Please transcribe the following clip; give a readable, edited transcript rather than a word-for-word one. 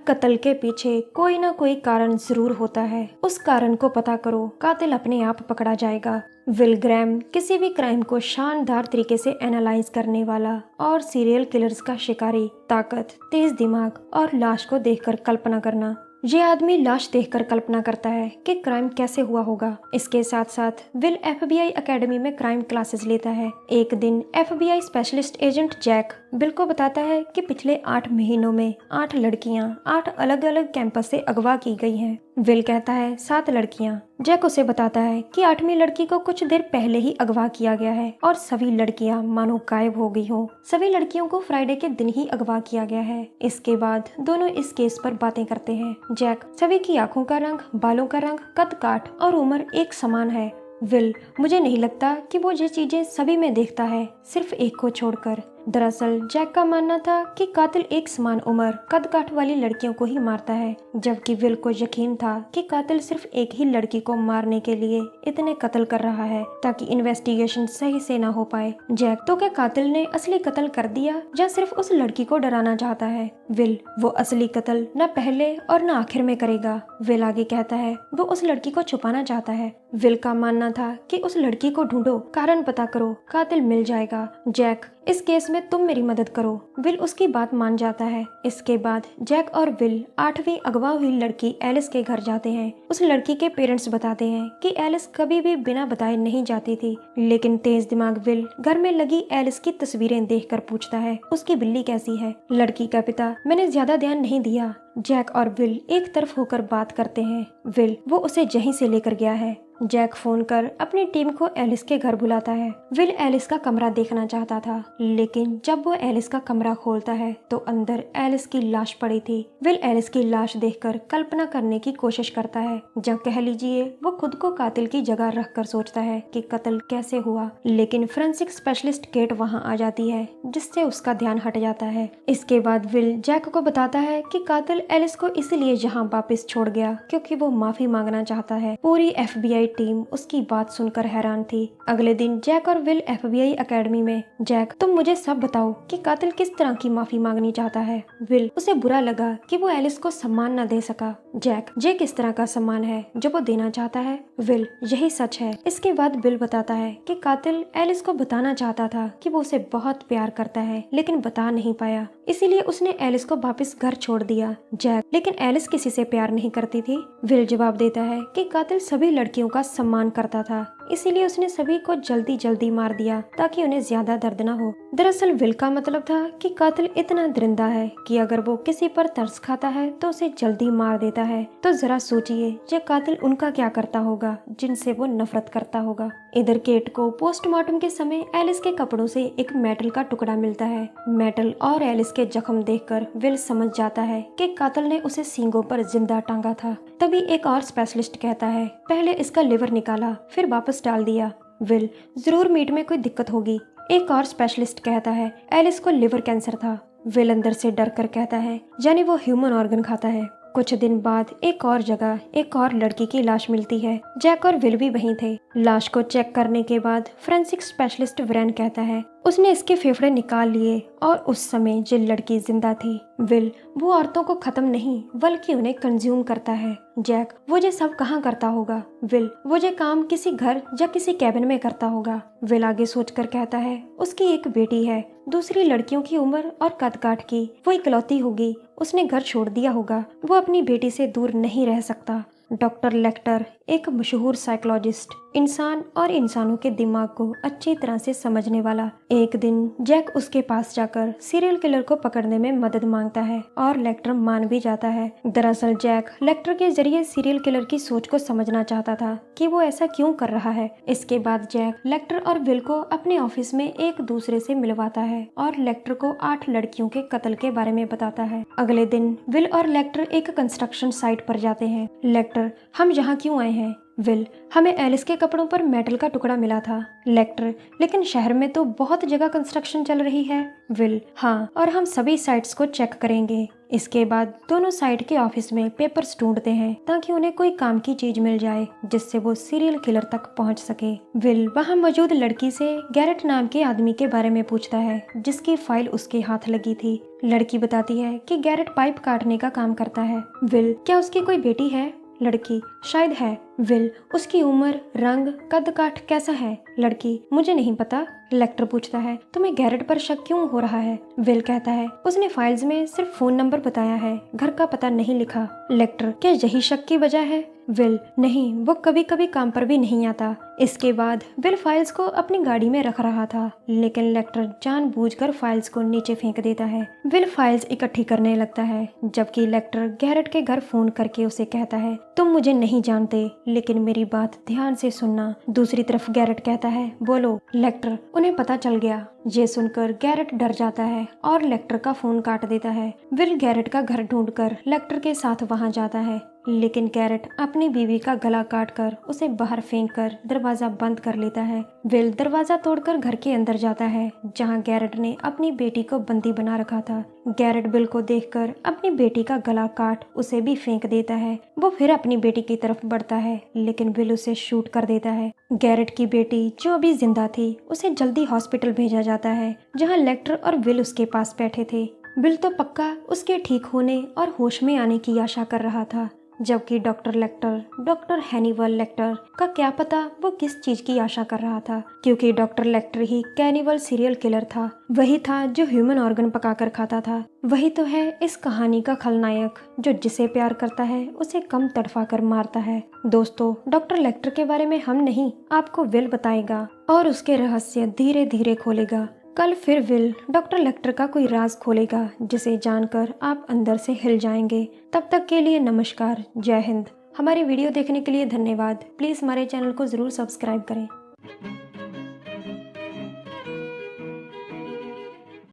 कत्ल के पीछे कोई ना कोई कारण जरूर होता है। उस कारण को पता करो, कातिल अपने आप पकड़ा जाएगा। विल ग्रैम किसी भी क्राइम को शानदार तरीके से एनालाइज करने वाला और सीरियल किलर्स का शिकारी। ताकत, तेज दिमाग और लाश को देखकर कल्पना करना। ये आदमी लाश देखकर कल्पना करता है कि क्राइम कैसे हुआ होगा। इसके साथ साथ विल एफबीआई एकेडमी में क्राइम क्लासेस लेता है। एक दिन FBI specialist agent Jack Will को बताता है कि पिछले 8 महीनों में 8 लड़कियां 8 अलग अलग कैंपस से अगवा की गई हैं। विल कहता है 7 लड़कियां। जैक उसे बताता है कि 8वीं लड़की को कुछ देर पहले ही अगवा किया गया है और सभी लड़कियां मानो गायब हो गई हो। सभी लड़कियों को फ्राइडे के दिन ही अगवा किया गया है। इसके बाद दोनों इस केस पर बातें करते हैं। जैक, सभी की आंखों का रंग, बालों का रंग, कद काठ और उम्र एक समान है। विल, मुझे नहीं लगता कि वो ये चीजें सभी में देखता है, सिर्फ एक को छोड़कर। दरअसल जैक का मानना था कि कातिल एक समान उम्र, कद काठ वाली लड़कियों को ही मारता है, जबकि विल को यकीन था कि कातिल सिर्फ एक ही लड़की को मारने के लिए इतने कत्ल कर रहा है ताकि इन्वेस्टिगेशन सही से ना हो पाए। जैक, तो क्या कातिल ने असली कत्ल कर दिया या सिर्फ उस लड़की को डराना चाहता है? विल, वो असली कत्ल न पहले और न आखिर में करेगा। विल आगे कहता है वो उस लड़की को छुपाना चाहता है। विल का मानना था कि उस लड़की को ढूंढो, कारण पता करो, कातिल मिल जाएगा। जैक, इस केस में तुम मेरी मदद करो। विल उसकी बात मान जाता है। इसके बाद जैक और विल 8वीं अगवा हुई लड़की एलिस के घर जाते हैं। उस लड़की के पेरेंट्स बताते हैं कि एलिस कभी भी बिना बताए नहीं जाती थी, लेकिन तेज दिमाग विल घर में लगी एलिस की तस्वीरें देखकर पूछता है उसकी बिल्ली कैसी है। लड़की का पिता, मैंने ज्यादा ध्यान नहीं दिया। जैक और विल एक तरफ होकर बात करते हैं। विल, वो उसे यहीं से लेकर गया है। जैक फोन कर अपनी टीम को एलिस के घर बुलाता है। विल एलिस का कमरा देखना चाहता था, लेकिन जब वो एलिस का कमरा खोलता है तो अंदर एलिस की लाश पड़ी थी। विल एलिस की लाश देखकर कल्पना करने की कोशिश करता है, जब कह लीजिए वो खुद को कातिल की जगह रखकर सोचता है कि कत्ल कैसे हुआ। लेकिन फोरेंसिक स्पेशलिस्ट केट वहां आ जाती है, जिससे उसका ध्यान हट जाता है। इसके बाद विल जैक को बताता है कि कातिल एलिस को इसलिए यहाँ वापस छोड़ गया क्योंकि वो माफी मांगना चाहता है। पूरी एफबीआई टीम उसकी बात सुनकर हैरान थी। अगले दिन जैक और विल एफबीआई एकेडमी में। जैक, तुम मुझे सब बताओ कि कातिल किस तरह की माफी मांगनी चाहता है। विल, उसे बुरा लगा कि वो एलिस को सम्मान न दे सका। जैक, ये किस तरह का सम्मान है जो वो देना चाहता है? विल, यही सच है। इसके बाद विल बताता है कि कातिल एलिस को बताना चाहता था कि वो उसे बहुत प्यार करता है, लेकिन बता नहीं पाया, इसीलिए उसने एलिस को वापस घर छोड़ दिया। जैक, लेकिन एलिस किसी से प्यार नहीं करती थी। विल जवाब देता है कि कातिल सभी लड़कियों का सम्मान करता था, इसीलिए उसने सभी को जल्दी जल्दी मार दिया ताकि उन्हें ज्यादा दर्द न हो। दरअसल विल का मतलब था कि कातिल इतना दरिंदा है कि अगर वो किसी पर तरस खाता है तो उसे जल्दी मार देता है। तो जरा सोचिए ये कातिल उनका क्या करता होगा जिनसे वो नफरत करता होगा। इधर केट को पोस्टमार्टम के समय एलिस के कपड़ों से एक मेटल का टुकड़ा मिलता है। मेटल और एलिस के जख्म देखकर विल समझ जाता है कि कातिल ने उसे सींगों पर जिंदा टांगा था। तभी एक और स्पेशलिस्ट कहता है पहले इसका लिवर निकाला फिर वापस डाल दिया। विल, जरूर मीट में कोई दिक्कत होगी। एक और स्पेशलिस्ट कहता है एलिस को लिवर कैंसर था। विल अंदर से डर कर कहता है यानी वो ह्यूमन ऑर्गन खाता है। कुछ दिन बाद एक और जगह एक और लड़की की लाश मिलती है। जैक और विल भी वहीं थे। लाश को चेक करने के बाद फोरेंसिक स्पेशलिस्ट व्रेन कहता है उसने इसके फेफड़े निकाल लिए और उस समय जो लड़की जिंदा थी। विल, वो औरतों को खत्म नहीं बल्कि उन्हें कंज्यूम करता है। जैक, वो ये सब कहाँ करता होगा? विल, वो ये काम किसी घर या किसी कैबिन में करता होगा। विल आगे सोचकर कहता है उसकी एक बेटी है, दूसरी लड़कियों की उम्र और कद काठ की, वो इकलौती होगी, उसने घर छोड़ दिया होगा, वो अपनी बेटी से दूर नहीं रह सकता। डॉक्टर लेक्टर एक मशहूर साइकोलॉजिस्ट, इंसान और इंसानों के दिमाग को अच्छी तरह से समझने वाला। एक दिन जैक उसके पास जाकर सीरियल किलर को पकड़ने में मदद मांगता है और लेक्टर मान भी जाता है। दरअसल जैक लेक्टर के जरिए सीरियल किलर की सोच को समझना चाहता था कि वो ऐसा क्यों कर रहा है। इसके बाद जैक लेक्टर और विल को अपने ऑफिस में एक दूसरे से मिलवाता है और लेक्टर को 8 लड़कियों के कत्ल के बारे में बताता है। अगले दिन विल और लेक्टर एक कंस्ट्रक्शन साइट पर जाते हैं। लेक्टर, हम यहाँ क्यों आए हैं? विल, हमें एलिस के कपड़ों पर मेटल का टुकड़ा मिला था। लेक्टर, लेकिन शहर में तो बहुत जगह कंस्ट्रक्शन चल रही है। विल, हाँ, और हम सभी साइट्स को चेक करेंगे। इसके बाद दोनों साइड के ऑफिस में पेपर्स ढूंढते हैं ताकि उन्हें कोई काम की चीज मिल जाए जिससे वो सीरियल किलर तक पहुंच सके। विल वहां मौजूद लड़की से गैरेट नाम के आदमी के बारे में पूछता है जिसकी फाइल उसके हाथ लगी थी। लड़की बताती है कि गैरेट पाइप काटने का काम करता है। विल, क्या उसकी कोई बेटी है? लड़की, शायद है। विल, उसकी उम्र, रंग, कद काठ कैसा है? लड़की, मुझे नहीं पता। लेक्टर पूछता है, तुम्हें गैरेट पर शक क्यों हो रहा है? विल कहता है, उसने फाइल्स में सिर्फ फोन नंबर बताया है, घर का पता नहीं लिखा। लेक्टर, क्या यही शक की वजह है? विल, नहीं, वो कभी कभी काम पर भी नहीं आता। इसके बाद विल फाइल्स को अपनी गाड़ी में रख रहा था, लेकिन लेक्टर जानबूझकर फाइल्स को नीचे फेंक देता है। विल फाइल्स इकट्ठी करने लगता है, जबकि लेक्टर गैरेट के घर फोन करके उसे कहता है, तुम मुझे नहीं जानते, लेकिन मेरी बात ध्यान से सुनना। दूसरी तरफ गैरेट कहता है, बोलो। लेक्टर, उन्हें पता चल गया। ये सुनकर गैरेट डर जाता है और लेक्टर का फोन काट देता है। विल गैरेट का घर ढूंढकर लेक्टर के साथ वहां जाता है, लेकिन गैरेट अपनी बीवी का गला काटकर उसे बाहर फेंककर दरवाजा बंद कर लेता है। विल दरवाजा तोड़कर घर के अंदर जाता है जहां गैरेट ने अपनी बेटी को बंदी बना रखा था। गैरेट विल को देखकर अपनी बेटी का गला काट उसे भी फेंक देता है। वो फिर अपनी बेटी की तरफ बढ़ता है, लेकिन विल उसे शूट कर देता है। गैरेट की बेटी जो अभी जिंदा थी उसे जल्दी हॉस्पिटल भेजा जाता है जहाँ लेक्टर और विल उसके पास बैठे थे। विल तो पक्का उसके ठीक होने और होश में आने की आशा कर रहा था, जबकि डॉक्टर हैनिवल लेक्टर का क्या पता वो किस चीज की आशा कर रहा था, क्योंकि डॉक्टर लेक्टर ही कैनिवल सीरियल किलर था। वही था जो ह्यूमन ऑर्गन पकाकर खाता था। वही तो है इस कहानी का खलनायक, जो जिसे प्यार करता है उसे कम तड़फा कर मारता है। दोस्तों, डॉक्टर लेक्टर के बारे में हम नहीं, आपको विल बताएगा और उसके रहस्य धीरे धीरे खोलेगा। कल फिर विल डॉक्टर लेक्टर का कोई राज खोलेगा जिसे जानकर आप अंदर से हिल जाएंगे। तब तक के लिए नमस्कार, जय हिंद। हमारी वीडियो देखने के लिए धन्यवाद। प्लीज़ हमारे चैनल को ज़रूर सब्सक्राइब करें।